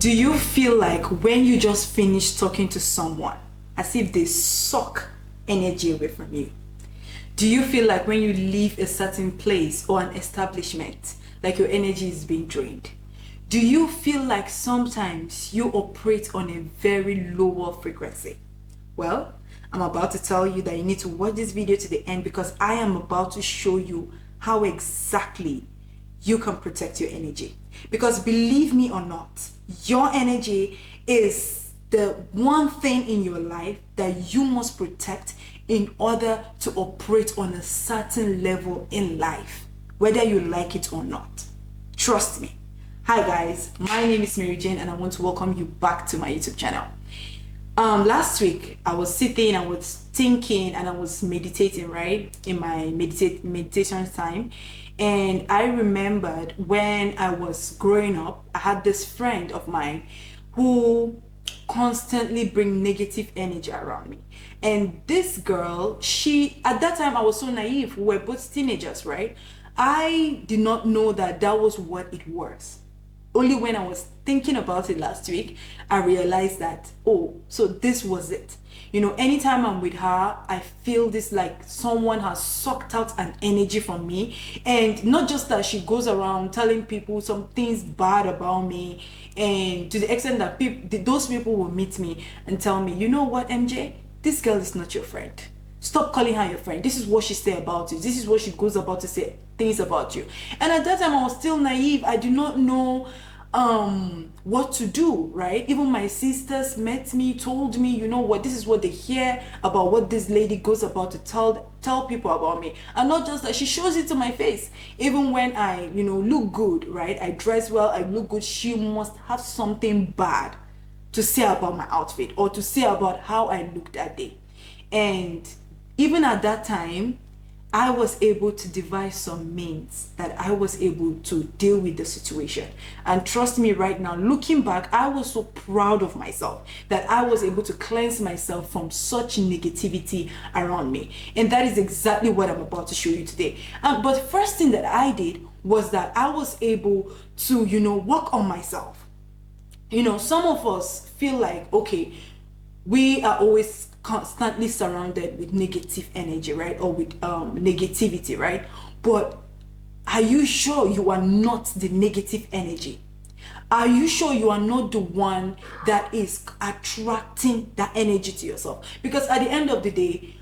Do you feel like when you just finish talking to someone, as if they suck energy away from you? Do you feel like when you leave a certain place or an establishment, like your energy is being drained? Do you feel like sometimes you operate on a very lower frequency? Well, I'm about to tell you that you need to watch this video to the end because I am about to show you how exactly you can protect your energy. Because believe me or not, your energy is the one thing in your life that you must protect in order to operate on a certain level in life, whether you like it or not. Trust me. Hi guys, my name is Mary Jane and I want to welcome you back to my YouTube channel. Last week I was sitting, I was thinking, and I was meditating, right, in my meditation time. And I remembered when I was growing up, I had this friend of mine who constantly bring negative energy around me. And this girl, at that time I was so naive. We were both teenagers, right? I did not know that that was what it was. Only when I was thinking about it last week, I realized that, oh, so this was it. You know, anytime I'm with her, I feel this like someone has sucked out an energy from me. And not just that, she goes around telling people some things bad about me. And to the extent that those people will meet me and tell me, you know what, MJ, this girl is not your friend. Stop calling her your friend. This is what she say about you. This is what she goes about to say things about you. And at that time, I was still naive. I did not know what to do, right? Even my sisters met me, told me, you know what, this is what they hear about what this lady goes about to tell people about me. And not just that, she shows it to my face. Even when I, look good, right? I dress well, I look good, she must have something bad to say about my outfit or to say about how I looked that day. And even at that time, I was able to devise some means that I was able to deal with the situation. And trust me, right now, looking back, I was so proud of myself that I was able to cleanse myself from such negativity around me. And that is exactly what I'm about to show you today. But first thing that I did was that I was able to, work on myself. Some of us feel like, okay, we are always constantly surrounded with negative energy, right? Or with negativity, right? But are you sure you are not the negative energy? Are you sure you are not the one that is attracting that energy to yourself? Because at the end of the day,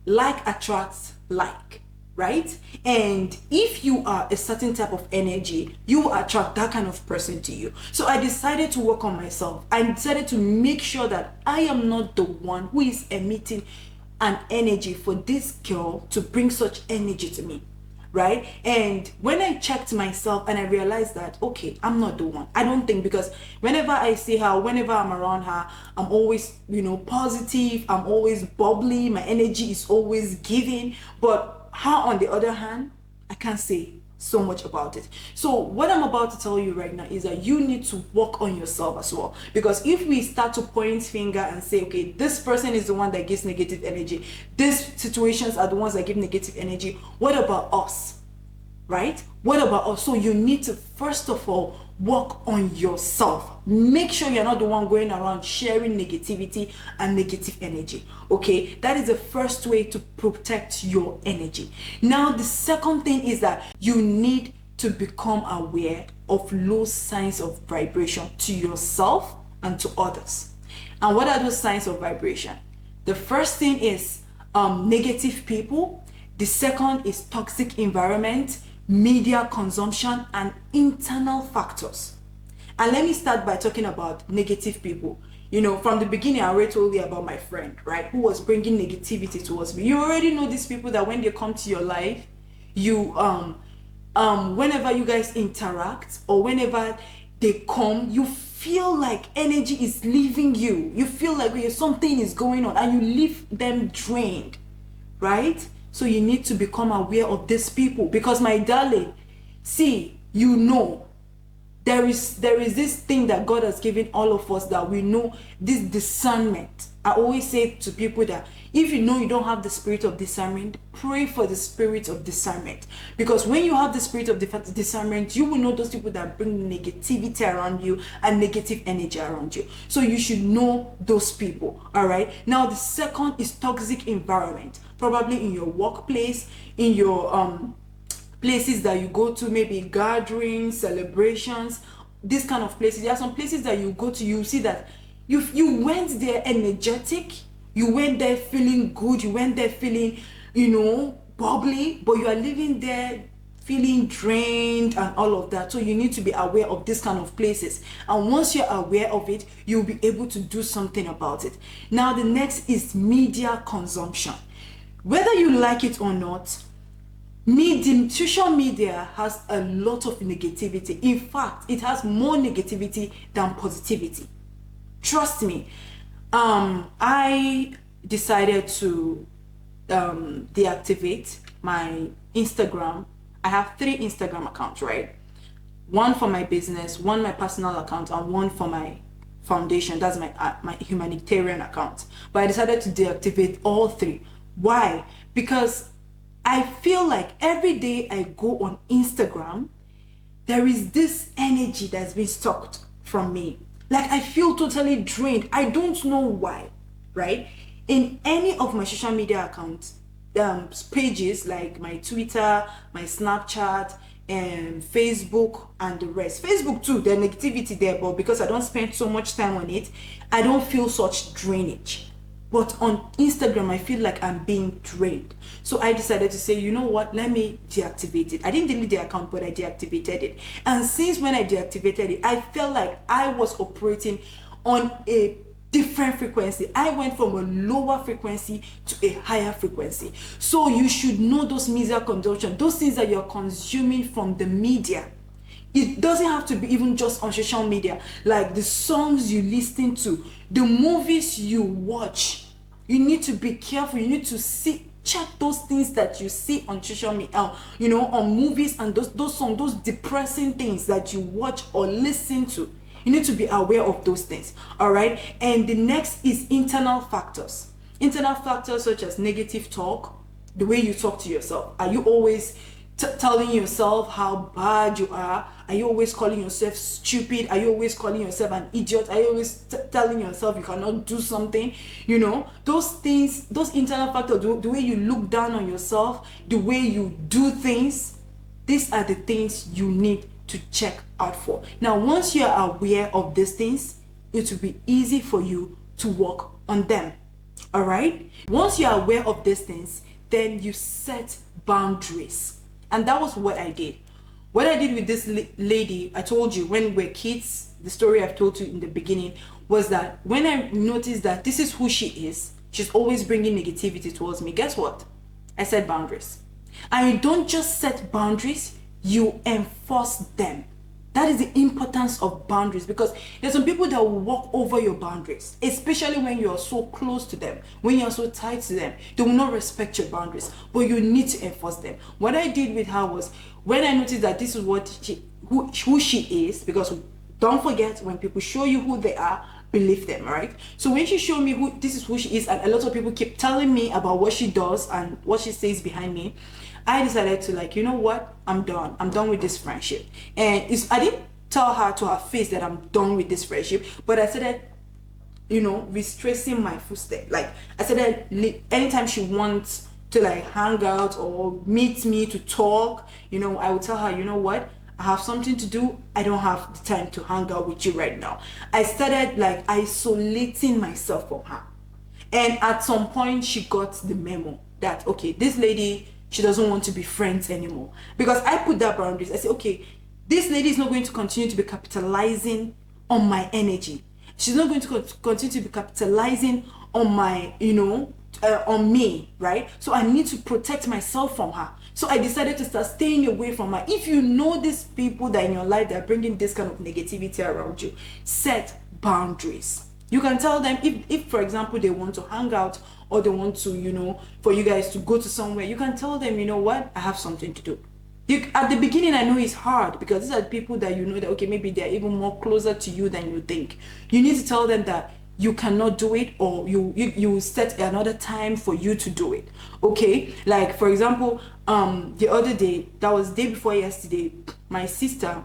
like attracts like, right? And if you are a certain type of energy, you will attract that kind of person to you. So I decided to work on myself. I decided to make sure that I am not the one who is emitting an energy for this girl to bring such energy to me, right? And when I checked myself and I realized that, okay, I'm not the one. I don't think, because whenever I see her, whenever I'm around her, I'm always, positive. I'm always bubbly. My energy is always giving. But her, on the other hand, I can't say so much about it. So what I'm about to tell you right now is that you need to work on yourself as well. Because if we start to point finger and say, okay, this person is the one that gives negative energy, these situations are the ones that give negative energy, what about us? Right? What about us? So you need to first of all work on yourself. Make sure you're not the one going around sharing negativity and negative energy. Okay, that is the first way to protect your energy. Now the second thing is that you need to become aware of low signs of vibration to yourself and to others. And what are those signs of vibration? The first thing is negative people. The second is toxic environment, media consumption, and internal factors. And let me start by talking about negative people. From the beginning, I already told you about my friend, right, who was bringing negativity towards me. You already know these people that when they come to your life, you whenever you guys interact or whenever they come, you feel like energy is leaving you. You feel like something is going on and you leave them drained, right? So you need to become aware of these people, because my darling, see, There is this thing that God has given all of us, that we know, this discernment. I always say to people that if you know you don't have the spirit of discernment, pray for the spirit of discernment. Because when you have the spirit of discernment, you will know those people that bring negativity around you and negative energy around you. So you should know those people. All right. Now the second is toxic environment, probably in your workplace, in your places that you go to, maybe gatherings, celebrations, this kind of places. There are some places that you go to, you see that you went there energetic, you went there feeling good, you went there feeling, bubbly, but you are living there feeling drained and all of that. So you need to be aware of this kind of places, and once you're aware of it, you'll be able to do something about it. Now the next is media consumption. Whether you like it or not, social media has a lot of negativity. In fact, it has more negativity than positivity. Trust me. I decided to deactivate my Instagram. I have 3 Instagram accounts, right? One for my business, one my personal account, and one for my foundation. That's my humanitarian account. But I decided to deactivate all 3. Why? Because I feel like every day I go on Instagram, there is this energy that's been sucked from me. Like I feel totally drained. I don't know why, right? In any of my social media accounts, pages like my Twitter, my Snapchat, and Facebook, and the rest. Facebook too, there's negativity there, but because I don't spend so much time on it, I don't feel such drainage. But on Instagram, I feel like I'm being drained. So I decided to say, you know what, let me deactivate it. I didn't delete the account, but I deactivated it. And since when I deactivated it, I felt like I was operating on a different frequency. I went from a lower frequency to a higher frequency. So you should know those media consumption, those things that you're consuming from the media. It doesn't have to be even just on social media, like the songs you listen to, the movies you watch. You need to be careful. You need to check those things that you see on social media, on movies, and those songs, those depressing things that you watch or listen to. You need to be aware of those things. All right. And the next is internal factors. Internal factors such as negative talk, the way you talk to yourself. Are you always telling yourself how bad you are? Are you always calling yourself stupid? Are you always calling yourself an idiot? Are you always telling yourself you cannot do something? Those things, those internal factors, the way you look down on yourself, the way you do things, these are the things you need to check out for. Now, once you are aware of these things, it will be easy for you to work on them. All right? Once you are aware of these things, then you set boundaries. And that was what I did. What I did with this lady, I told you when we were kids, the story I've told you in the beginning, was that when I noticed that this is who she is, she's always bringing negativity towards me, guess what? I set boundaries. And you don't just set boundaries, you enforce them. That is the importance of boundaries, because there's some people that will walk over your boundaries, especially when you're so close to them, when you're so tight to them. They will not respect your boundaries, but you need to enforce them. What I did with her was, when I noticed that this is who she is, because don't forget, when people show you who they are, believe them, right? So when she showed me this is who she is, and a lot of people keep telling me about what she does and what she says behind me, I decided to, you know what, I'm done with this friendship. And I didn't tell her to her face that I'm done with this friendship, but I started retracing my footsteps. I said that anytime she wants to hang out or meet me to talk, I would tell her, you know what, I have something to do. I don't have the time to hang out with you right now. I started isolating myself from her. And at some point she got the memo that, okay, this lady, she doesn't want to be friends anymore. Because I put that boundaries. I said, okay, this lady is not going to continue to be capitalizing on my energy. She's not going to continue to be capitalizing on my, on me, right? So I need to protect myself from her. So I decided to start staying away from her. If you know these people that in your life that are bringing this kind of negativity around you, set boundaries. You can tell them if for example, they want to hang out or they want to, for you guys to go to somewhere, you can tell them, you know what, I have something to do. At the beginning, I know it's hard because these are the people that you know that, okay, maybe they're even more closer to you than you think. You need to tell them that you cannot do it, or you set another time for you to do it. Okay, like for example, the other day, that was day before yesterday, my sister,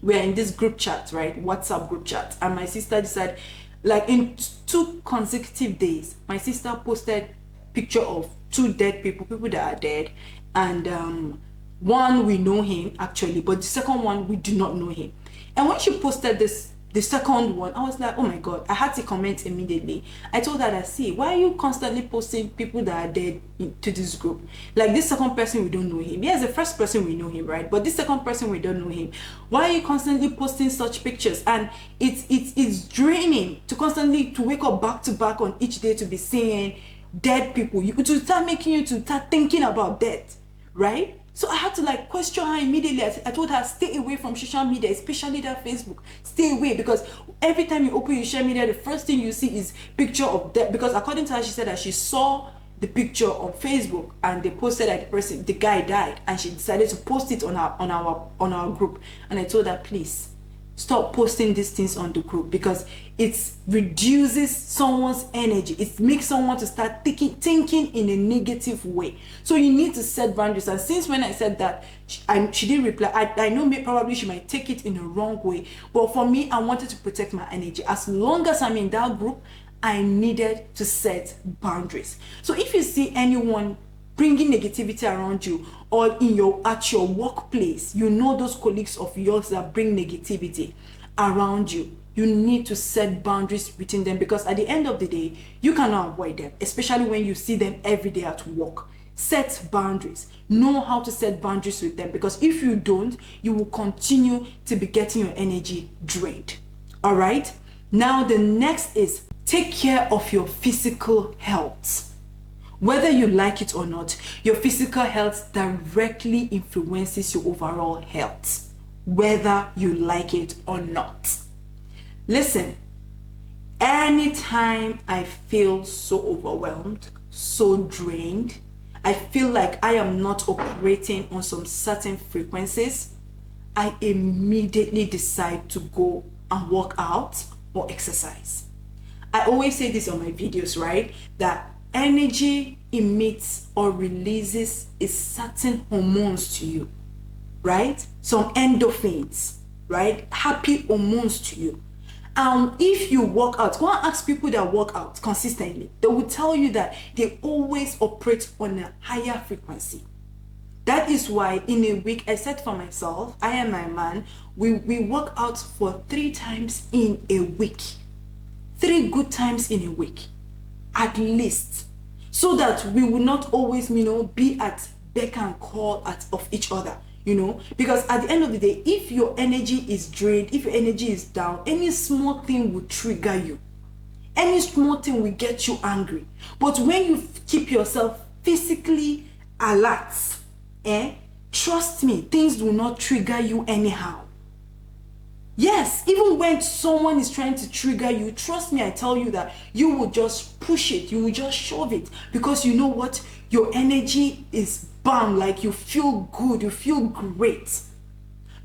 we're in this group chat, right? WhatsApp group chat, and my sister decided, like in 2 consecutive days, my sister posted picture of 2 dead people that are dead, and one we know him actually, but the second one we do not know him. And when she posted this, the second one, I was like, oh my god, I had to comment immediately. I told her that, see, why are you constantly posting people that are dead to this group? Like, this second person, we don't know him. Yes, the first person we know him, right? But this second person, we don't know him. Why are you constantly posting such pictures? And it's draining to constantly to wake up back to back on each day to be seeing dead people. To start making you to start thinking about death, right? So I had to like question her immediately. I told her, stay away from social media, especially that Facebook. Stay away, because every time you open your social media, the first thing you see is picture of death. Because according to her, she said that she saw the picture on Facebook and they posted that the guy died, and she decided to post it on our group. And I told her, please stop posting these things on the group, because it reduces someone's energy. It makes someone to start thinking in a negative way. So you need to set boundaries. And since when I said that, she didn't reply. I know probably she might take it in a wrong way, but for me, I wanted to protect my energy. As long as I'm in that group, I needed to set boundaries. So if you see anyone bringing negativity around you, or at your workplace, you know those colleagues of yours that bring negativity around you, you need to set boundaries between them, because at the end of the day, you cannot avoid them, especially when you see them every day at work. Set boundaries. Know how to set boundaries with them, because if you don't, you will continue to be getting your energy drained. All right? Now, the next is take care of your physical health. Whether you like it or not, your physical health directly influences your overall health, whether you like it or not. Listen, anytime I feel so overwhelmed, so drained, I feel like I am not operating on some certain frequencies, I immediately decide to go and work out or exercise. I always say this on my videos, right? That energy emits or releases a certain hormones to you, right? Some endorphins, right? Happy hormones to you. If you work out, go and ask people that work out consistently. They will tell you that they always operate on a higher frequency. That is why in a week, I set for myself, I and my man, we work out for 3 times in a week. 3 good times in a week, at least, so that we will not always, be at beck and call of each other, because at the end of the day, if your energy is drained, if your energy is down, any small thing will trigger you. Any small thing will get you angry. But when you keep yourself physically alert, trust me, things will not trigger you anyhow. Yes, even when someone is trying to trigger you, trust me, I tell you that you will just push it, you will just shove it, because you know what? Your energy is bam, like you feel good, you feel great.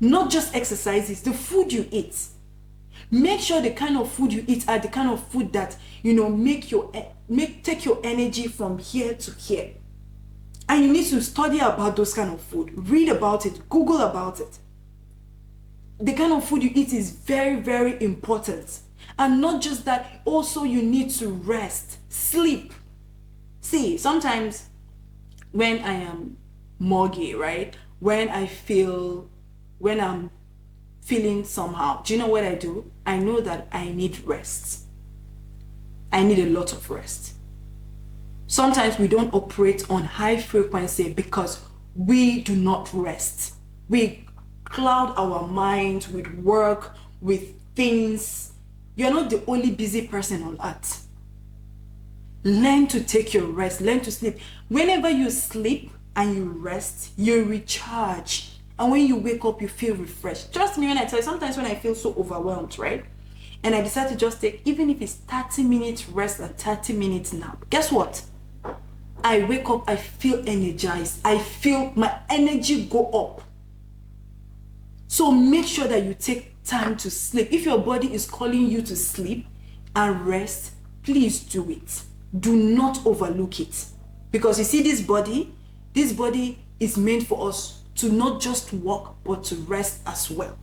Not just exercises, the food you eat. Make sure the kind of food you eat are the kind of food that, take your energy from here to here. And you need to study about those kind of food, read about it, Google about it. The kind of food you eat is very, very important. And not just that, also you need to rest, sleep. See, sometimes when I am muggy, right? When I'm feeling somehow, do you know what I do? I know that I need rest. I need a lot of rest. Sometimes we don't operate on high frequency because we do not rest. We cloud our minds with work, with things. You're not the only busy person on earth. Learn to take your rest, learn to sleep. Whenever you sleep and you rest, you recharge. And when you wake up, you feel refreshed. Trust me when I tell you, sometimes when I feel so overwhelmed, right? And I decide to just take, even if it's 30 minutes rest and 30 minutes nap, guess what? I wake up, I feel energized. I feel my energy go up. So make sure that you take time to sleep. If your body is calling you to sleep and rest, please do it. Do not overlook it. Because you see, this body is meant for us to not just work, but to rest as well.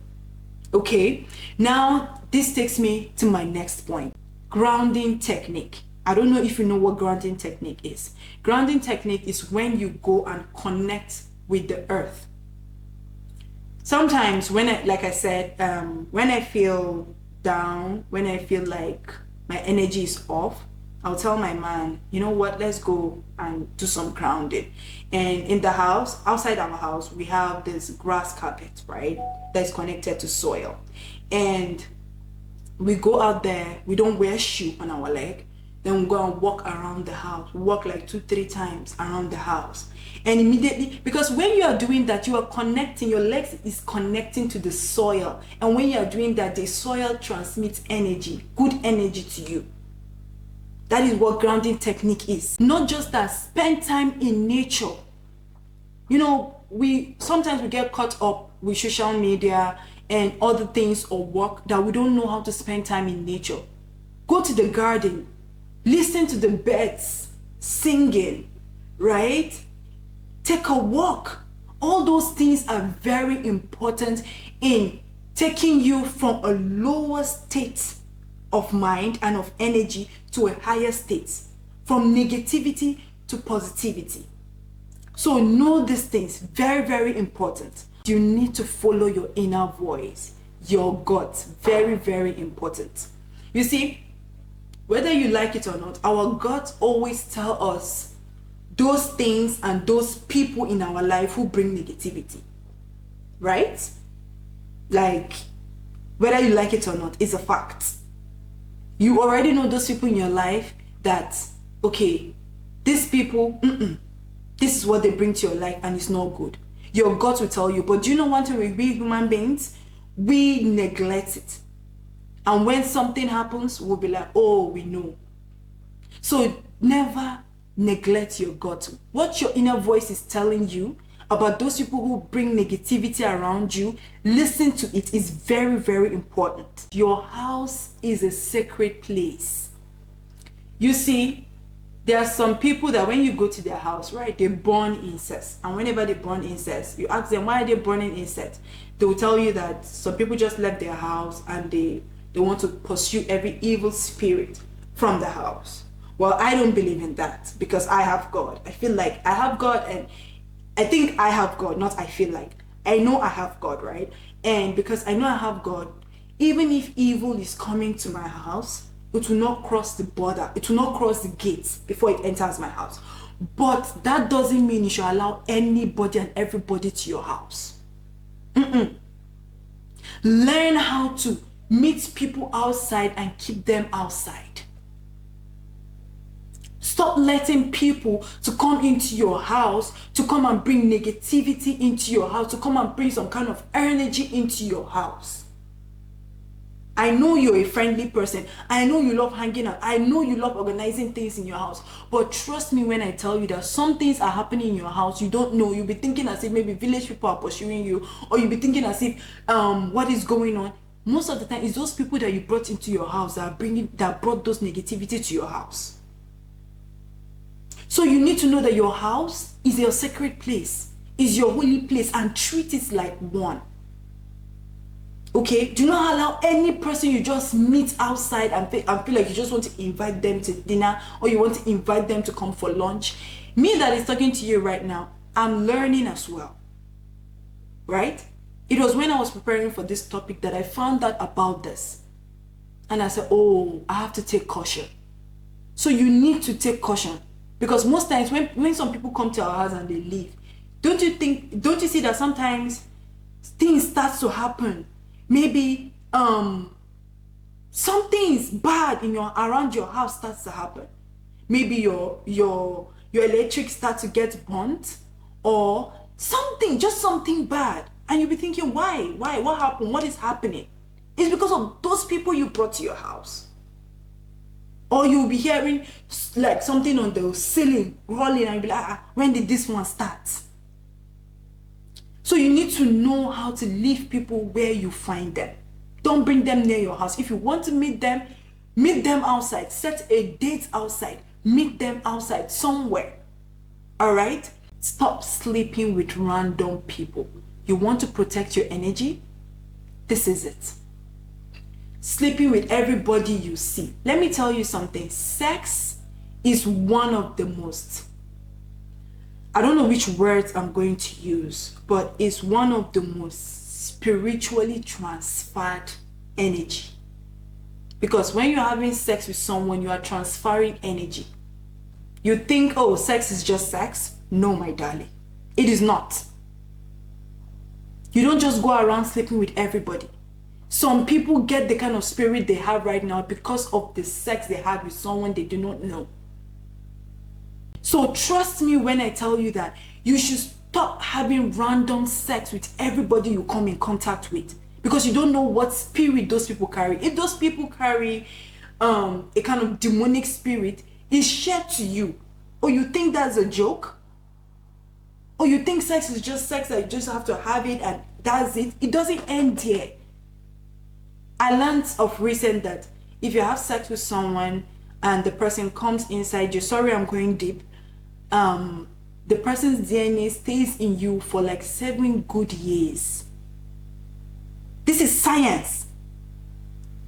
Okay, now this takes me to my next point. Grounding technique. I don't know if you know what grounding technique is. Grounding technique is when you go and connect with the earth. Sometimes when I said, when I feel down, when I feel like my energy is off, I'll tell my man, you know what, let's go and do some grounding. And in the house, outside our house, we have this grass carpet, right? That's connected to soil. And we go out there, we don't wear shoe on our leg. Then we go and walk around the house. We walk like 2-3 times around the house. And immediately, because when you are doing that, you are connecting, your legs is connecting to the soil. And when you are doing that, the soil transmits energy, good energy to you. That is what grounding technique is. Not just that, spend time in nature. You know, sometimes we get caught up with social media and other things or work that we don't know how to spend time in nature. Go to the garden, listen to the birds singing, right? Take a walk. All those things are very important in taking you from a lower state of mind and of energy to a higher state, from negativity to positivity. So know these things, very, very important. You need to follow your inner voice, your gut, very, very important. You see, whether you like it or not, our gut always tell us those things and those people in our life who bring negativity, right? Like, whether you like it or not, it's a fact. You already know those people in your life that, okay, these people, this is what they bring to your life and it's not good. Your gut will tell you. But do you know one thing with we human beings? We neglect it. And when something happens, we'll be like, oh, we know. So never neglect your gut. What your inner voice is telling you about those people who bring negativity around you, listen to it. It's very, very important. Your house is a sacred place. You see, there are some people that when you go to their house, right, they burn incense. And whenever they burn incense, you ask them, why are they burning incense? They will tell you that some people just left their house and they want to pursue every evil spirit from the house. Well, I don't believe in that because I have God. I feel like I have God, and I think I have God, not I feel like. I know I have God, right? And because I know I have God, even if evil is coming to my house, it will not cross the border. It will not cross the gates before it enters my house. But that doesn't mean you should allow anybody and everybody to your house. Learn how to meet people outside and keep them outside. Stop letting people to come into your house, to come and bring negativity into your house, to come and bring some kind of energy into your house. I know you're a friendly person. I know you love hanging out. I know you love organizing things in your house. But trust me when I tell you that some things are happening in your house you don't know. You'll be thinking as if maybe village people are pursuing you, or you'll be thinking as if what is going on. Most of the time, it's those people that you brought into your house that brought those negativity to your house. So you need to know that your house is your sacred place, is your holy place, and treat it like one. Okay? Do not allow any person you just meet outside and feel like you just want to invite them to dinner, or you want to invite them to come for lunch. Me that is talking to you right now, I'm learning as well. Right? It was when I was preparing for this topic that I found out about this. And I said, oh, I have to take caution. So you need to take caution. Because most times when some people come to our house and they leave, don't you see that sometimes things start to happen? Maybe something's bad around your house starts to happen. Maybe your electric starts to get burnt, or just something bad. And you'll be thinking, why? What happened? What is happening? It's because of those people you brought to your house. Or you'll be hearing like something on the ceiling rolling and you'll be like, when did this one start? So you need to know how to leave people where you find them. Don't bring them near your house. If you want to meet them outside. Set a date outside. Meet them outside somewhere. All right? Stop sleeping with random people. You want to protect your energy? This is it. Sleeping with everybody you see. Let me tell you something. Sex is one of the most, I don't know which words I'm going to use, but it's one of the most spiritually transferred energy. Because when you're having sex with someone, you are transferring energy. You think, oh, sex is just sex. No, my darling. It is not. You don't just go around sleeping with everybody. Some people get the kind of spirit they have right now because of the sex they had with someone they do not know. So trust me when I tell you that you should stop having random sex with everybody you come in contact with, because you don't know what spirit those people carry. If those people carry a kind of demonic spirit, it's shared to you. Or you think that's a joke? Or you think sex is just sex, that you just have to have it and that's it? It doesn't end there. I learned of recent that if you have sex with someone and the person comes inside you, sorry, I'm going deep, the person's DNA stays in you for like 7 good years. This is science.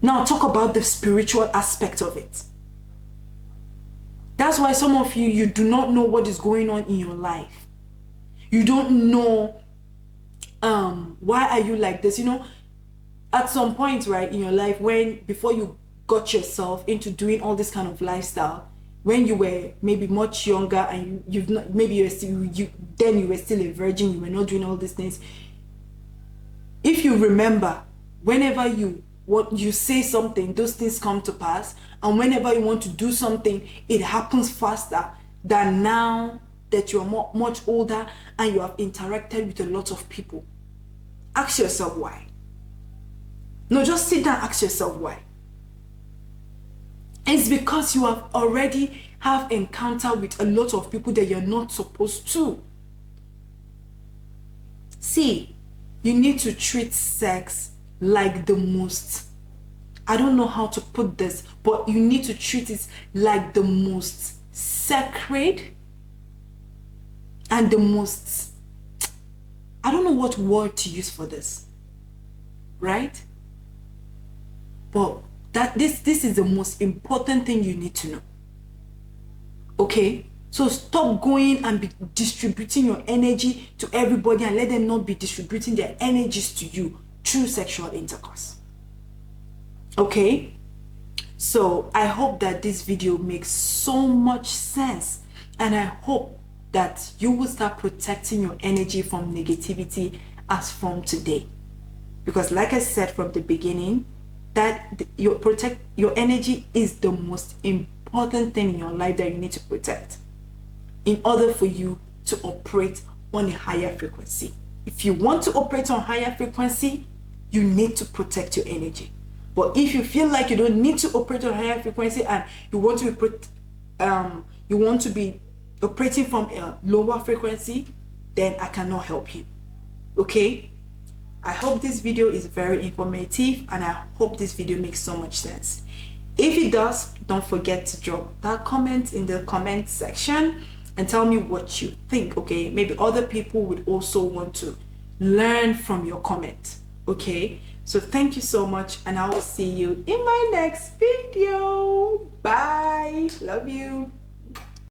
Now talk about the spiritual aspect of it. That's why some of you do not know what is going on in your life. You don't know why are you like this. You know, at some point, right, in your life, when before you got yourself into doing all this kind of lifestyle, when you were maybe much younger and you've not, maybe you were still a virgin, you were not doing all these things. If you remember, whenever you say something, those things come to pass, and whenever you want to do something, it happens faster than now that you are much older and you have interacted with a lot of people. Ask yourself why. No, just sit down and ask yourself why. It's because you have already have encounter with a lot of people that you're not supposed to. See, you need to treat sex like the most, I don't know how to put this, but you need to treat it like the most sacred and the most, I don't know what word to use for this, right? But this is the most important thing you need to know. Okay? So stop going and be distributing your energy to everybody and let them not be distributing their energies to you through sexual intercourse. Okay? So I hope that this video makes so much sense, and I hope that you will start protecting your energy from negativity as from today. Because like I said from the beginning, that your energy is the most important thing in your life that you need to protect in order for you to operate on a higher frequency. If you want to operate on higher frequency, you need to protect your energy. But if you feel like you don't need to operate on higher frequency and you want to be operating from a lower frequency, then I cannot help you. Okay? I hope this video is very informative, and I hope this video makes so much sense. If it does, don't forget to drop that comment in the comment section and tell me what you think. Okay, maybe other people would also want to learn from your comment. Okay, so thank you so much, and I will see you in my next video. Bye. Love you.